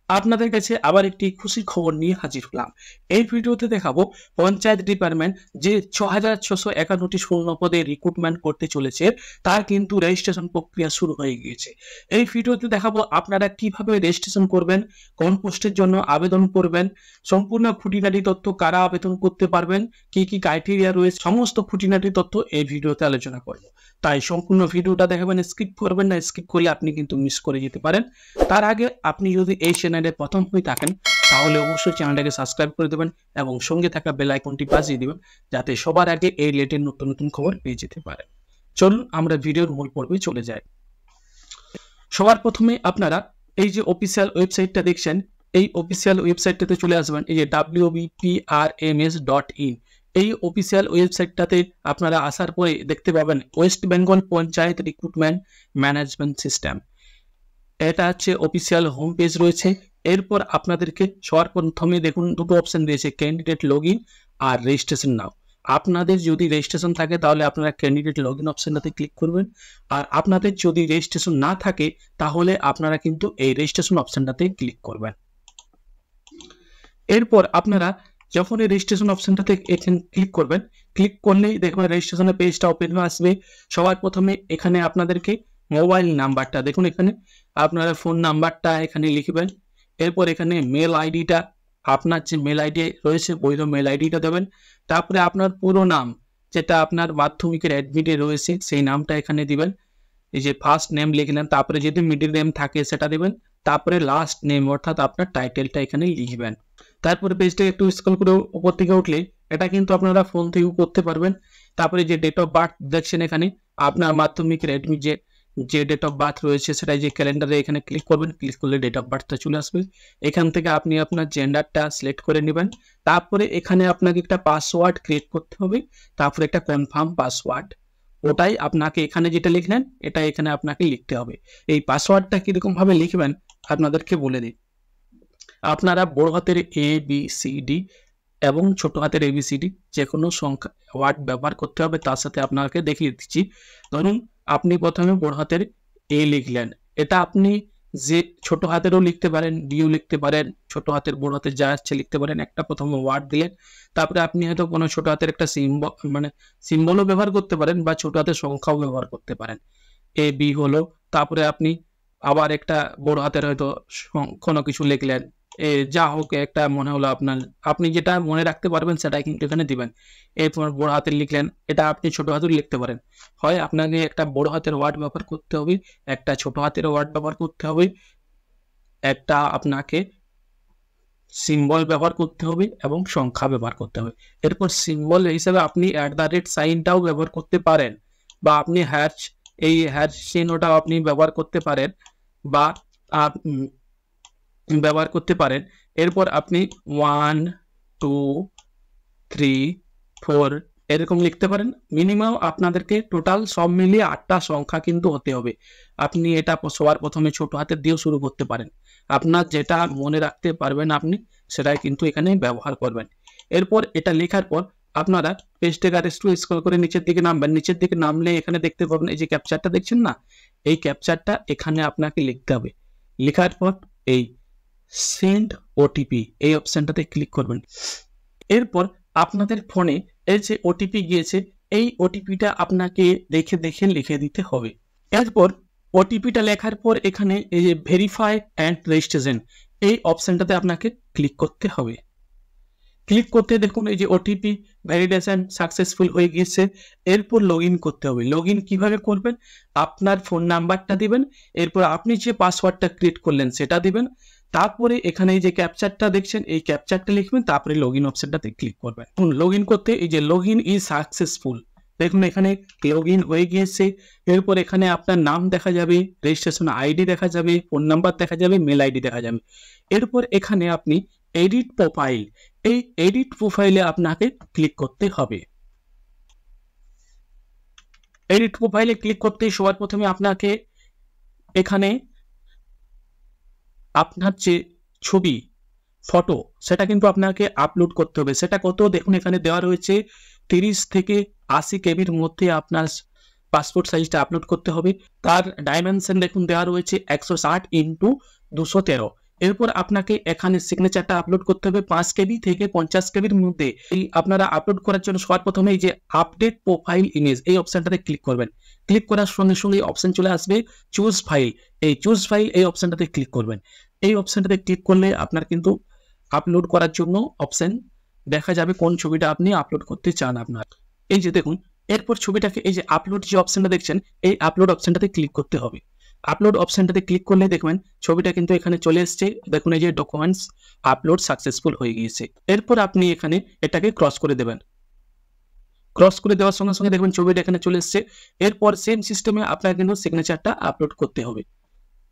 আপনাদের কাছে আবার একটি খুশির খবর নিয়ে হাজির হলাম। এই ভিডিওতে দেখাবো পঞ্চায়েত ডিপার্টমেন্ট যে ৬,৬৫১টি শূন্য পদে রিক্রুটমেন্ট করতে চলেছে তার কিন্তু রেজিস্ট্রেশন প্রক্রিয়া শুরু হয়ে গিয়েছে। এই ভিডিওতে দেখাবো আপনারা কিভাবে রেজিস্ট্রেশন করবেন, কোন পোস্টের জন্য আবেদন করবেন, সম্পূর্ণ খুঁটিনাটি তথ্য, কারা আবেদন করতে পারবেন, কি কি ক্রাইটেরিয়া রয়েছে, সমস্ত খুঁটিনাটি তথ্য এই ভিডিওতে আলোচনা করব। তাই সম্পূর্ণ ভিডিওটা দেখাবেন, স্কিপ করবেন না। স্কিপ করলে আপনি কিন্তু মিস করে যেতে পারেন। তার আগে আপনি যদি এই চ্যানেলে প্রথম হয়ে থাকেন তাহলে অবশ্যই চ্যানেলটাকে সাবস্ক্রাইব করে দেবেন এবং সঙ্গে থাকা বেল আইকনটি বাজিয়ে দিবেন যাতে সবার আগে এই রিলেটেড নতুন নতুন খবর পেয়ে যেতে পারেন। চলুন আমরা ভিডিওর মূল পর্বে চলে যাই। সবার প্রথমে আপনারা এই যে অফিসিয়াল ওয়েবসাইটটা দেখছেন, এই অফিসিয়াল ওয়েবসাইটটাতে চলে আসবেন। এই যে wbprms.in, এই অফিসিয়াল ওয়েবসাইটটাতে আপনারা আসার পরে দেখতে পাবেন West Bengal panchayat recruitment management system. এটা হচ্ছে অফিসিয়াল হোম পেজ রয়েছে। এরপর আপনাদেরকে সবার প্রথমে দেখুন দুটো অপশন দিয়েছে, ক্যান্ডিডেট লগইন আর রেজিস্ট্রেশন নাও। আপনাদের যদি রেজিস্ট্রেশন থাকে তাহলে আপনারা ক্যান্ডিডেট লগইন অপশনটাতে ক্লিক করবেন, আর আপনাদের যদি রেজিস্ট্রেশন না থাকে তাহলে আপনারা কিন্তু এই রেজিস্ট্রেশন অপশনটাতে ক্লিক করবেন। এরপর আপনারা যখন এই রেজিস্ট্রেশন অপশনটাতে এখানে ক্লিক করবেন, ক্লিক করলেই দেখবেন রেজিস্ট্রেশনের পেজটা ওপেন হয়ে আসবে। সবার প্রথমে এখানে আপনাদেরকে মোবাইল নাম্বারটা দেখুন, এখানে আপনারা ফোন নাম্বারটা এখানে লিখবেন। এরপর এখানে মেল আইডিটা, আপনার যে মেল আইডি রয়েছে বৈধ মেল আইডিটা দেবেন। তারপরে আপনার পুরো নাম, যেটা আপনার মাধ্যমিকের অ্যাডমিটে রয়েছে সেই নামটা এখানে দিবেন। এই যে ফার্স্ট নেম লিখলেন, তারপরে যদি মিডল নেম থাকে সেটা দেবেন, তারপরে লাস্ট নেম অর্থাৎ আপনার টাইটেলটা এখানে লিখবেন। তারপরে পেজটা একটু স্ক্রল করে উপর থেকে উঠলে এটা কিন্তু আপনারা ফোন থেকেও করতে পারবেন। তারপরে যে ডেট অফ বার্থ দেখছেন এখানে, আপনার মাধ্যমিকের অ্যাডমিট যে ডেট অফ বার্থ রয়েছে সেটাই যে ক্যালেন্ডারে এখানে ক্লিক করবেন। ক্লিক করলে ডেট অফ বার্থটা চলে আসবে। এখান থেকে আপনি আপনার জেন্ডারটা সিলেক্ট করে নেবেন। তারপরে এখানে আপনাকে একটা পাসওয়ার্ড ক্রিয়েট করতে হবে, তারপরে একটা কনফার্ম পাসওয়ার্ড, ওটাই আপনাকে এখানে যেটা লিখলেন এটা এখানে আপনাকে লিখতে হবে। এই পাসওয়ার্ডটা কিরকম ভাবে লিখবেন আপনাদেরকে বলে দিই। আপনারা বড় হাতের ABCD এবং ছোট হাতের ABCD যে কোনো সংখ্যা ওয়ার্ড ব্যবহার করতে হবে। তার সাথে আপনাকে দেখিয়ে দিচ্ছি। ধরুন আপনি প্রথমে বড় হাতের A লিখলেন, এটা আপনি যে ছোট হাতেরও লিখতে পারেন, ডিও লিখতে পারেন, ছোট হাতের বড় হাতের যা আছে লিখতে পারেন। একটা প্রথমে ওয়ার্ড দিলেন, তারপরে আপনি হয়তো কোনো ছোট হাতের একটা সিম্বলও ব্যবহার করতে পারেন বা ছোট হাতের সংখ্যাও ব্যবহার করতে পারেন। AB হলো, তারপরে আপনি আবার একটা বড় হাতের হয়তো কোনো কিছু লিখলেন, যা হোক একটা মনে হলো আপনার, আপনি যেটা মনে রাখতে পারবেন সেটাই কিন্তু এখানে দিবেন। এরপর বড় হাতের লিখলেন, এটা আপনি ছোট হাতের লিখতে পারেন। হয় আপনাকে একটা বড় হাতের ওয়ার্ড ব্যবহার করতে হবে, একটা ছোট হাতের ওয়ার্ড ব্যবহার করতে হবে, একটা আপনাকে সিম্বল ব্যবহার করতে হবে এবং সংখ্যা ব্যবহার করতে হবে। এরপর সিম্বল হিসেবে আপনি সাইনটাও ব্যবহার করতে পারেন, বা আপনি এই চিহ্নটাও আপনি ব্যবহার করতে পারেন বা ব্যবহার করতে পারেন। এরপর আপনি 1 2 3 4 এরকম লিখতে পারেন। মিনিমাম আপনাদেরকে টোটাল সব মিলিয়ে 8টা সংখ্যা কিন্তু হতে হবে। আপনি এটা সবার প্রথমে ছোট হাতের দিয়েও শুরু করতে পারেন। আপনার যেটা মনে রাখতে পারবেন আপনি সেটাই কিন্তু এখানে ব্যবহার করবেন। এরপর এটা লেখার পর আপনারা পেজটাকে আরেকটু স্ক্রল করে নিচের দিকে নামবেন। নিচের দিকে নামলে এখানে দেখতে পাবেন এই যে ক্যাপচারটা দেখছেন না, এই ক্যাপচারটা এখানে আপনাকে লিখতে হবে। লেখার পর এই সেন্ড ওটিপি এই অপশনটাতে ক্লিক করবেন। এরপর আপনাদের ফোনে এই যে ওটিপি গিয়েছে এই ওটিপিটা আপনাকে দেখে দেখে লিখে দিতে হবে। এরপর ওটিপিটা লেখার পর এখানে এই যে ভেরিফাই অ্যান্ড রেজিস্ট্রেশন এই অপশনটাতে আপনাকে ক্লিক করতে হবে। ক্লিক করতে দেখুন এই যে ওটিপি ভ্যালিডেশন সাকসেসফুল হয়ে গিয়েছে। এরপর লগইন করতে হবে। লগইন কিভাবে করবেন, আপনার ফোন নাম্বারটা দিবেন, এরপর আপনি যে পাসওয়ার্ডটা ক্রিয়েট করলেন সেটা দিবেন, তারপরে এখানে এই যে ক্যাপচারটা দেখছেন এই ক্যাপচারটা লিখবেন, তারপরে লগইন অপশনটাতে ক্লিক করবেন। লগইন করতে এই যে লগইন ইজ সাকসেসফুল দেখুন এখানে লগইন হয়ে গিয়েছে। এরপর এখানে আপনার নাম দেখা যাবে, রেজিস্ট্রেশন আইডি দেখা যাবে, ফোন নাম্বার দেখা যাবে, মেল আইডি দেখা যাবে। এরপর এখানে আপনি এডিট প্রোফাইল, এই এডিট প্রোফাইলে আপনাকে ক্লিক করতে হবে। এডিট প্রোফাইলে ক্লিক করতে সবার প্রথমে আপনাকে এখানে আপনার যে ছবি ফটো সেটা কিন্তু আপনাকে আপলোড করতে হবে। সেটা কত দেখুন এখানে দেওয়া রয়েছে 30 থেকে 80 কেবির মধ্যে আপনার পাসপোর্ট সাইজটা আপলোড করতে হবে। তার ডাইমেনশন দেখুন দেওয়া রয়েছে 160 × 213। এরপর আপনাকে এখানে সিগনেচারটা আপলোড করতে হবে 5 কেবি থেকে 50 কেবির মধ্যে। এই আপনারা আপলোড করার জন্য সবার প্রথমে এই যে আপডেট প্রোফাইল ইমেজ এই অপশনটাতে ক্লিক করবেন। ক্লিক করার সঙ্গে সঙ্গে অপশন চলে আসবে চুজ ফাইল। এই চুজ ফাইল এই অপশনটাতে ক্লিক করবেন। এই অপশনটাতে ক্লিক করলে আপনার কিন্তু আপলোড করার জন্য অপশন দেখা যাবে কোন ছবিটা আপনি আপলোড করতে চান আপনার। এই যে দেখুন, এরপর ছবিটাকে এই যে আপলোড যে অপশনটা দেখছেন এই আপলোড অপশনটাতে ক্লিক করতে হবে। আপলোড অপশনটাতে ক্লিক করলে দেখবেন ছবিটা কিন্তু এখানে চলে এসেছে। দেখুন এই যে ডকুমেন্টস আপলোড সাকসেসফুল হয়ে গিয়েছে। এরপর আপনি এখানে এটাকে ক্রস করে দেবেন। ক্রস করে দেওয়ার সঙ্গে সঙ্গে দেখবেন ছবিটা এখানে চলে এসেছে। এরপর সেম সিস্টেমে আপনার কিন্তু সিগনেচারটা আপলোড করতে হবে।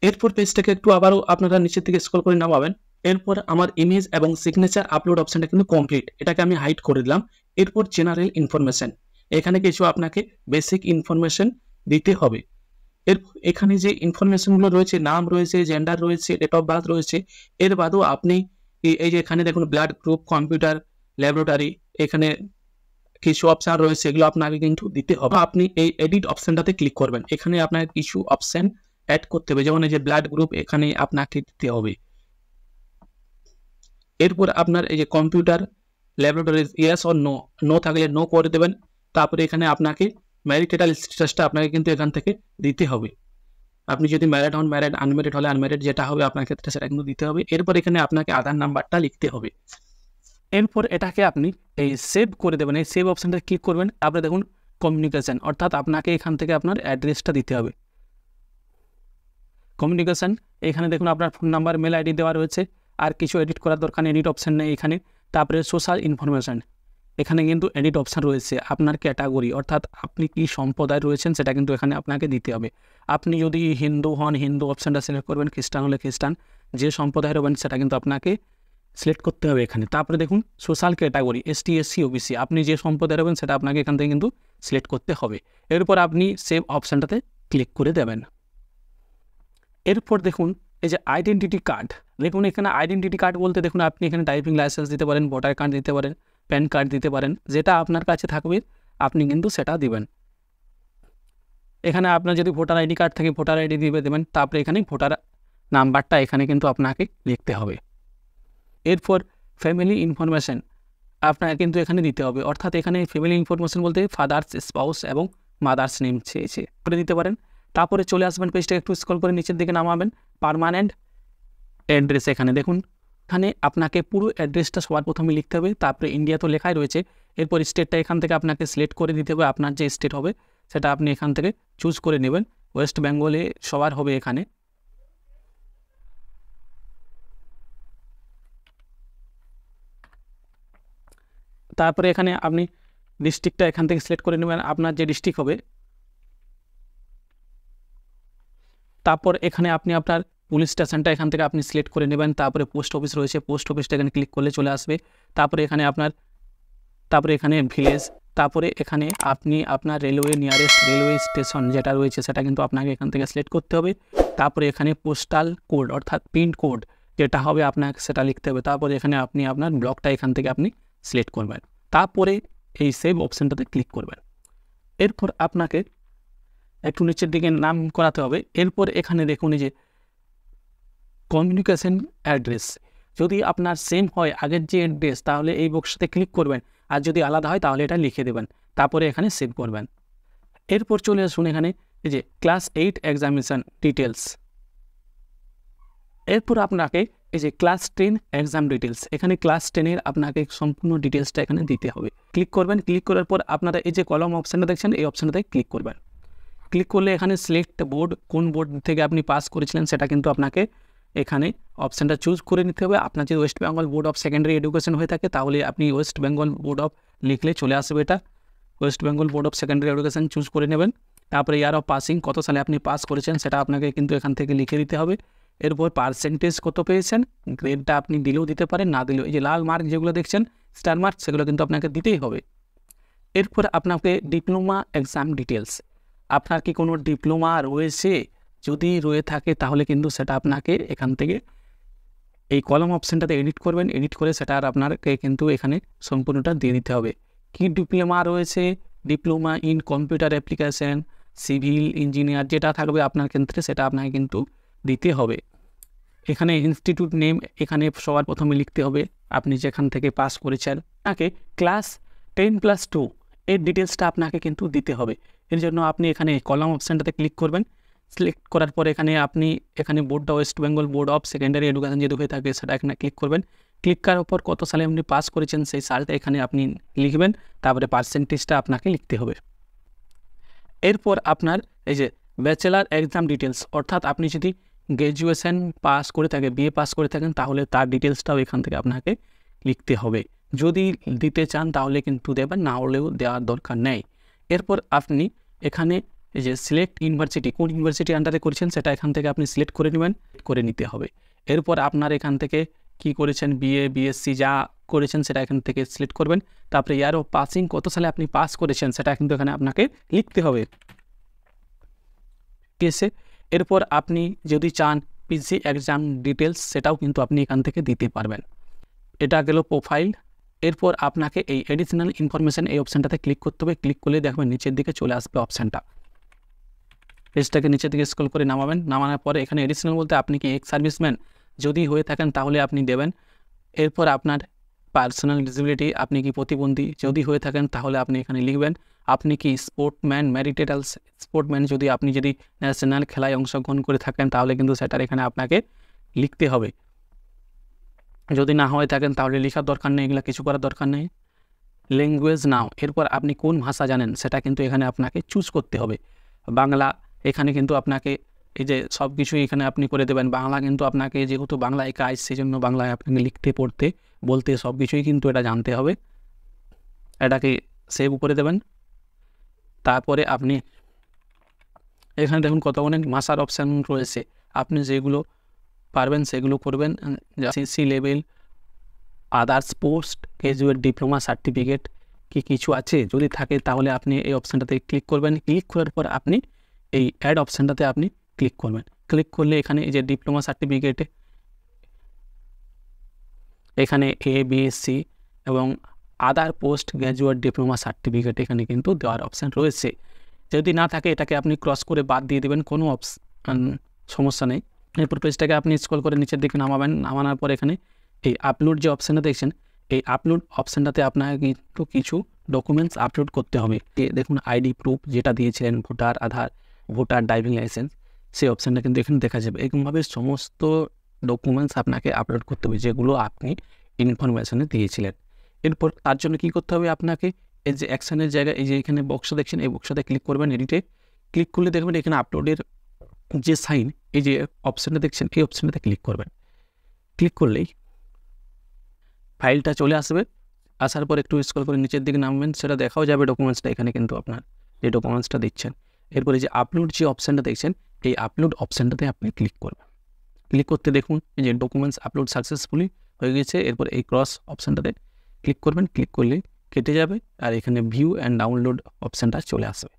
এরপর পেজটাকে একটু আবারও আপনারা নিচের দিকে স্ক্রল করে নামাবেন। এরপর আমার ইমেজ এবং সিগনেচার আপলোড অপশনটা কিন্তু কমপ্লিট। এটাকে আমি হাইড করে দিলাম। এরপর জেনারেল ইনফরমেশন, এখানে কিছু আপনাকে বেসিক ইনফরমেশন দিতে হবে। এখানে যে ইনফরমেশনগুলো রয়েছে, নাম রয়েছে, জেন্ডার রয়েছে, ডেট অফ বার্থ রয়েছে। এর বাদেও আপনি এই যে এখানে দেখুন ব্লাড গ্রুপ, কম্পিউটার, ল্যাবরেটরি, এখানে কিছু অপশন রয়েছে, এগুলো আপনাকে কিন্তু দিতে হবে। আপনি এই এডিট অপশনটাতে ক্লিক করবেন। এখানে আপনাকে কিছু অপশন অ্যাড করতে হবে, যেমন এই যে ব্লাড গ্রুপ এখানে আপনাকে দিতে হবে। এরপর আপনার এই যে computer, laboratory yes or no, no থাকলে নো করে দেবেন। তারপরে এখানে আপনাকে ম্যারিটাল স্ট্যাটাসটা আপনাকে কিন্তু এখান থেকে দিতে হবে। আপনি যদি ম্যারিড হন ম্যারিড, আনম্যারিড হলে আনম্যারিড, যেটা হবে আপনার ক্ষেত্রে সেটা কিন্তু দিতে হবে। এরপর এখানে আপনাকে আধার নাম্বারটা লিখতে হবে। এরপর এটাকে আপনি এই সেভ করে দেবেন। এই সেভ অপশনটা ক্লিক করবেন। তারপরে দেখুন কমিউনিকেশন, অর্থাৎ আপনাকে এখান থেকে আপনার অ্যাড্রেসটা দিতে হবে। কমিউনিকেশন, এখানে দেখুন আপনার ফোন নাম্বার, মেল আইডি দেওয়া রয়েছে। আর কিছু এডিট করার দরকার নেই, এডিট অপশন নেই এখানে। তারপরে সোশ্যাল ইনফরমেশন, এখানে কিন্তু এডিট অপশন রয়েছে। আপনার ক্যাটাগরি, অর্থাৎ আপনি কি সম্প্রদায় রয়েছেন সেটা কিন্তু এখানে আপনাকে দিতে হবে। আপনি যদি হিন্দু হন হিন্দু অপশানটা সিলেক্ট করবেন, খ্রিস্টান হলে খ্রিস্টান, যে সম্প্রদায় রবেন সেটা কিন্তু আপনাকে সিলেক্ট করতে হবে এখানে। তারপরে দেখুন social category, ST, SC, OBC, আপনি যে সম্প্রদায় রবেন সেটা আপনাকে এখান থেকে কিন্তু সিলেক্ট করতে হবে। এরপর আপনি সেভ অপশানটাতে ক্লিক করে দেবেন। এরপর দেখুন এই যে আইডেন্টিটি কার্ড, দেখুন এখানে আইডেন্টিটি কার্ড বলতে দেখুন আপনি এখানে ড্রাইভিং লাইসেন্স দিতে পারেন, ভোটার কার্ড দিতে পারেন, প্যান কার্ড দিতে পারেন, যেটা আপনার কাছে থাকবে আপনি কিন্তু সেটা দিবেন। এখানে আপনার যদি ভোটার আইডি কার্ড থাকে ভোটার আইডি দিয়ে দেবেন। তারপরে এখানে ভোটার নাম্বারটা এখানে কিন্তু আপনাকে লিখতে হবে। এরপর ফ্যামিলি ইনফরমেশন আপনাকে কিন্তু এখানে দিতে হবে, অর্থাৎ এখানে ফ্যামিলি ইনফরমেশন বলতে ফাদার্স, স্পাউস এবং মাদার্স নেম চেয়েছে করে দিতে পারেন। তারপরে চলে আসবেন, পেজটা একটু স্ক্রল করে নিচের দিকে নামাবেন। পার্মানেন্ট অ্যাড্রেস, এখানে দেখুন এখানে আপনাকে পুরো অ্যাড্রেসটা সবার প্রথমে লিখতে হবে। তারপরে ইন্ডিয়া তো লেখাই রয়েছে। এরপর স্টেটটা এখান থেকে আপনাকে সিলেক্ট করে দিতে হবে। আপনার যে স্টেট হবে সেটা আপনি এখান থেকে চুজ করে নেবেন। ওয়েস্ট বেঙ্গলে সবার হবে এখানে। তারপরে এখানে আপনি ডিস্ট্রিক্টটা এখান থেকে সিলেক্ট করে নেবেন, আপনার যে ডিস্ট্রিক্ট হবে। তারপর এখানে আপনি আপনার পুলিশ স্টেশনটা এখান থেকে আপনি সিলেক্ট করে নেবেন। তারপরে পোস্ট অফিস রয়েছে, পোস্ট অফিসটা এখানে ক্লিক করলে চলে আসবে। তারপরে এখানে ভিলেজ, তারপরে এখানে আপনি আপনার রেলওয়ে নিয়ারেস্ট রেলওয়ে স্টেশন যেটা রয়েছে সেটা কিন্তু আপনাকে এখান থেকে সিলেক্ট করতে হবে। তারপরে এখানে পোস্টাল কোড অর্থাৎ পিন কোড যেটা হবে আপনাকে সেটা লিখতে হবে। তারপরে এখানে আপনি আপনার ব্লকটা এখান থেকে আপনি সিলেক্ট করবেন। তারপরে এই সেভ অপশানটাতে ক্লিক করবেন। এরপর আপনাকে একটু নিচের দিকে নাম করাতে হবে। এরপর এখানে দেখুন এই যে কমিউনিকেশন অ্যাড্রেস, যদি আপনার সেম হয় আগের যে অ্যাড্রেস তাহলে এই বক্সটাতে ক্লিক করবেন, আর যদি আলাদা হয় তাহলে এটা লিখে দেবেন। তারপরে এখানে সেভ করবেন। এরপর চলে আসুন এখানে এই যে ক্লাস 8 এক্সামিনেশন ডিটেলস। এরপর আপনাকে এই যে ক্লাস 10 এক্সাম ডিটেলস, এখানে ক্লাস 10-এর আপনাকে সম্পূর্ণ ডিটেলসটা এখানে দিতে হবে। ক্লিক করবেন। ক্লিক করার পর আপনারা এই যে কলম অপশানটা দেখছেন এই অপশানটাতে ক্লিক করবেন। ক্লিক করলে এখানে সিলেক্ট বোর্ড, কোন বোর্ড থেকে আপনি পাস করেছিলেন সেটা কিন্তু আপনাকে এখানে অপশানটা চুজ করে নিতে হবে। আপনার যদি West Bengal board of secondary education হয়ে থাকে তাহলে আপনি ওয়েস্ট বেঙ্গল বোর্ড অফ লিখলে চলে আসবে। এটা West Bengal board of secondary education choose করে নেবেন। তারপরে ইয়ার অফ পাসিং, কত সালে আপনি পাস করেছেন সেটা আপনাকে কিন্তু এখান থেকে লিখে দিতে হবে। এরপর পার্সেন্টেজ কত পেয়েছেন, গ্রেডটা আপনি দিলেও দিতে পারেন, না দিলেও এই যে লাল মার্ক যেগুলো দেখছেন স্টার মার্ক সেগুলো কিন্তু আপনাকে দিতেই হবে। এরপর আপনাকে ডিপ্লোমা এক্সাম ডিটেলস, আপনার কি কোনো ডিপ্লোমা রয়েছে, যদি রয়ে থাকে তাহলে কিন্তু সেটা আপনাকে এখান থেকে এই কলম অপশানটাতে এডিট করবেন। এডিট করে সেটা আর আপনাকে কিন্তু এখানে সম্পূর্ণটা দিয়ে দিতে হবে। কি ডিপ্লোমা রয়েছে, diploma in computer application, civil engineer যেটা থাকবে আপনার ক্ষেত্রে সেটা আপনাকে কিন্তু দিতে হবে। এখানে ইনস্টিটিউট নেম এখানে সবার প্রথমে লিখতে হবে আপনি যেখান থেকে পাস করেছেন। আপনাকে ক্লাস 10+2 এর ডিটেলসটা আপনাকে কিন্তু দিতে হবে। এর জন্য আপনি এখানে কলাম অপশানটাতে ক্লিক করবেন। সিলেক্ট করার পর এখানে বোর্ডটা West Bengal board of secondary education যদি হয়ে থাকে সেটা এখানে ক্লিক করবেন। ক্লিক করার পর কত সালে আপনি পাস করেছেন সেই সালটা এখানে আপনি লিখবেন, তারপরে পার্সেন্টেজটা আপনাকে লিখতে হবে। এরপর আপনার এই যে ব্যাচেলার এক্সাম ডিটেলস, অর্থাৎ আপনি যদি গ্র্যাজুয়েশন পাস করে থাকেন, বিএ পাস করে থাকেন, তাহলে তার ডিটেলসটাও এখান থেকে আপনাকে লিখতে হবে। যদি দিতে চান তাহলে কিন্তু দেবেন, না হলেও দেওয়ার দরকার নেই। এরপর আপনি এখানে এই যে সিলেক্ট ইউনিভার্সিটি, কোন ইউনিভার্সিটি আন্ডারে করেছেন সেটা এখান থেকে আপনি সিলেক্ট করে নেবেন, করে নিতে হবে। এরপর আপনার এখান থেকে কি করেছেন, বিএ বিএসসি যা করেছেন সেটা এখান থেকে সিলেক্ট করবেন। তারপরে ইয়ার অফ পাসিং, কত সালে আপনি পাস করেছেন সেটা কিন্তু এখানে আপনাকে লিখতে হবে। ঠিক আছে, এরপর আপনি যদি চান পিজি এক্সাম ডিটেলস সেটাও কিন্তু আপনি এখান থেকে দিতে পারবেন। এটা গেল প্রোফাইল। এরপর আপনাকে এই এডিশনাল ইনফরমেশান এই অপশানটাতে ক্লিক করতে হবে। ক্লিক করলে দেখবেন নিচের দিকে চলে আসবে অপশানটা। পেজটাকে নিচের দিকে স্ক্রল করে নামাবেন। নামানোর পরে এখানে এডিশনাল বলতে আপনি কি এক্স সার্ভিসম্যান যদি হয়ে থাকেন তাহলে আপনি দেবেন। এরপর আপনার পার্সোনাল ডিসেবিলিটি, আপনি কি প্রতিবন্ধী যদি হয়ে থাকেন তাহলে আপনি এখানে লিখবেন। আপনি কি স্পোর্টম্যান ম্যারিটেটাল স্পোর্টম্যান, যদি ন্যাশনাল খেলায় অংশগ্রহণ করে থাকেন তাহলে কিন্তু সেটার এখানে আপনাকে লিখতে হবে। যদি না হয়ে থাকেন তাহলে লেখার দরকার নেই, এগুলো কিছু করার দরকার নেই। ল্যাঙ্গুয়েজ নাও, এরপর আপনি কোন ভাষা জানেন সেটা কিন্তু এখানে আপনাকে চুজ করতে হবে। বাংলা, এখানে কিন্তু আপনাকে এই যে সব কিছুই এখানে আপনি করে দেবেন। বাংলা কিন্তু আপনাকে, যেহেতু বাংলায় কাজ সেই জন্য বাংলায় আপনাকে লিখতে পড়তে বলতে সব কিছুই কিন্তু এটা জানতে হবে। এটাকে সেভ করে দেবেন। তারপরে আপনি এখানে দেখুন কত অনেক ভাষার অপশান রয়েছে, আপনি যেগুলো পারবেন সেগুলো করবেন। CC level, others post graduate diploma certificate কি কিছু আছে, যদি থাকে তাহলে আপনি এই অপশানটাতে ক্লিক করবেন। ক্লিক করার পর আপনি এই অ্যাড অপশানটাতে আপনি ক্লিক করবেন। ক্লিক করলে এখানে এই যে ডিপ্লোমা সার্টিফিকেটে এখানে এবিএসসি এবং আদার পোস্ট গ্র্যাজুয়েট ডিপ্লোমা সার্টিফিকেট এখানে কিন্তু দেওয়ার অপশান রয়েছে। যদি না থাকে এটাকে আপনি ক্রস করে বাদ দিয়ে দেবেন, কোনো সমস্যা নেই। এরপর পেজটাকে আপনি স্ক্রল করে নিচের দিকে নামাবেন। নামানোর পর এখানে এই আপলোড যে অপশানটা দেখছেন, এই আপলোড অপশানটাতে আপনাকে কিন্তু কিছু ডকুমেন্টস আপলোড করতে হবে। দেখুন আইডি প্রুফ যেটা দিয়েছিলেন, ভোটার আধার, ভোটার ড্রাইভিং লাইসেন্স, সেই অপশানটা কিন্তু এখানে দেখা যাবে। এরকমভাবে সমস্ত ডকুমেন্টস আপনাকে আপলোড করতে হবে যেগুলো আপনি ইনফরমেশানে দিয়েছিলেন। এরপর তার জন্য কী করতে হবে, আপনাকে এই যে অ্যাকশানের জায়গায় এই যে এখানে বক্স দেখছেন, এই বক্সটাতে ক্লিক করবেন। এডিটে ক্লিক করলে দেখবেন এখানে আপলোডের যে সাইন, এই যে অপশানটা দেখছেন এই অপশানটাতে ক্লিক করবেন। ক্লিক করলেই ফাইলটা চলে আসবে। আসার পর একটু স্ক্রল করে নিচের দিকে নামবেন, সেটা দেখাও যাবে ডকুমেন্টসটা এখানে কিন্তু আপনার যে ডকুমেন্টসটা দিচ্ছেন। এরপরে যে আপলোড যে অপশানটা দেখছেন, এই আপলোড অপশানটাতে আপনি ক্লিক করবেন। ক্লিক করতে দেখুন এই যে ডকুমেন্টস আপলোড সাকসেসফুলি হয়ে গেছে। এরপর এই ক্রস অপশানটাতে ক্লিক করবেন। ক্লিক করলে কেটে যাবে আর এখানে ভিউ অ্যান্ড ডাউনলোড অপশানটা চলে আসবে।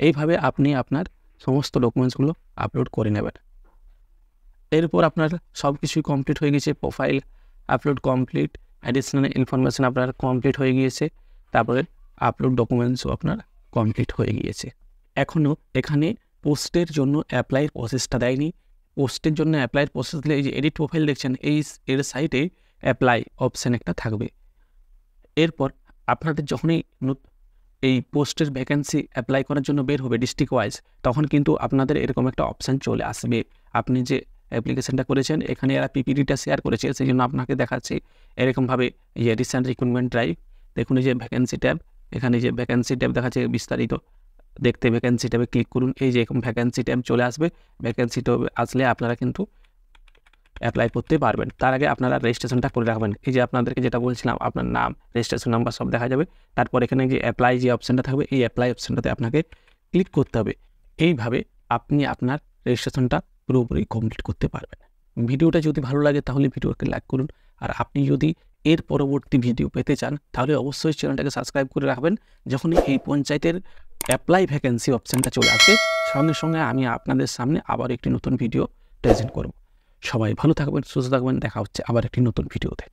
এইভাবে আপনি আপনার সমস্ত ডকুমেন্টসগুলো আপলোড করে নেবেন। এরপর আপনার সব কিছুই কমপ্লিট হয়ে গেছে। Profile upload complete, additional information আপনার কমপ্লিট হয়ে গিয়েছে, তারপরে আপলোড ডকুমেন্টসও আপনার কমপ্লিট হয়ে গিয়েছে। এখনও এখানে পোস্টের জন্য অ্যাপ্লাইয়ের প্রসেসটা দেয়নি। পোস্টের জন্য অ্যাপ্লাইয়ের প্রসেস দিলে এই যে এডিট প্রোফাইল দেখছেন, এর সাইটে অ্যাপ্লাই অপশান একটা থাকবে। এরপর আপনাদের যখনই এই পোস্টের ভ্যাকেন্সি অ্যাপ্লাই করার জন্য বের হবে ডিস্ট্রিক্ট ওয়াইজ, তখন কিন্তু আপনাদের এরকম একটা অপশান চলে আসবে। আপনি যে অ্যাপ্লিকেশানটা করেছেন এখানে এরা পিপিটিটা শেয়ার করেছে, সেই জন্য আপনাকে দেখাচ্ছে এরকমভাবে এই রিসেন্ট রিক্রুটমেন্ট ড্রাইভ। দেখুন এই যে ভ্যাকেন্সি ট্যাব, এখানে যে ভ্যাকেন্সি ট্যাব দেখাচ্ছে বিস্তারিত দেখতে, ভ্যাকেন্সি ট্যাবে ক্লিক করুন। এই যে এরকম ভ্যাকেন্সি ট্যাব চলে আসবে। ভ্যাকেন্সি ট্যাব আসলে আপনারা কিন্তু অ্যাপ্লাই করতে পারবেন। তার আগে আপনারা রেজিস্ট্রেশনটা করে রাখবেন। এই যে আপনাদেরকে যেটা বলছিলাম, আপনার নাম, রেজিস্ট্রেশন নাম্বার সব দেখা যাবে। তারপর এখানে যে অ্যাপ্লাই যে অপশানটা থাকবে, এই অ্যাপ্লাই অপশানটাতে আপনাকে ক্লিক করতে হবে। এইভাবে আপনি আপনার রেজিস্ট্রেশনটা পুরোপুরি কমপ্লিট করতে পারবেন। ভিডিওটা যদি ভালো লাগে তাহলে ভিডিওকে লাইক করুন। আর আপনি যদি এর পরবর্তী ভিডিও পেতে চান তাহলে অবশ্যই চ্যানেলটাকে সাবস্ক্রাইব করে রাখবেন। যখনই এই পঞ্চায়েতের অ্যাপ্লাই ভ্যাকেন্সি অপশানটা চলে আসবে, সঙ্গে সঙ্গে আমি আপনাদের সামনে আবার একটি নতুন ভিডিও প্রেজেন্ট করব। সবাই ভালো থাকবেন, সুস্থ থাকবেন। দেখা হচ্ছে আবার একটি নতুন ভিডিওতে।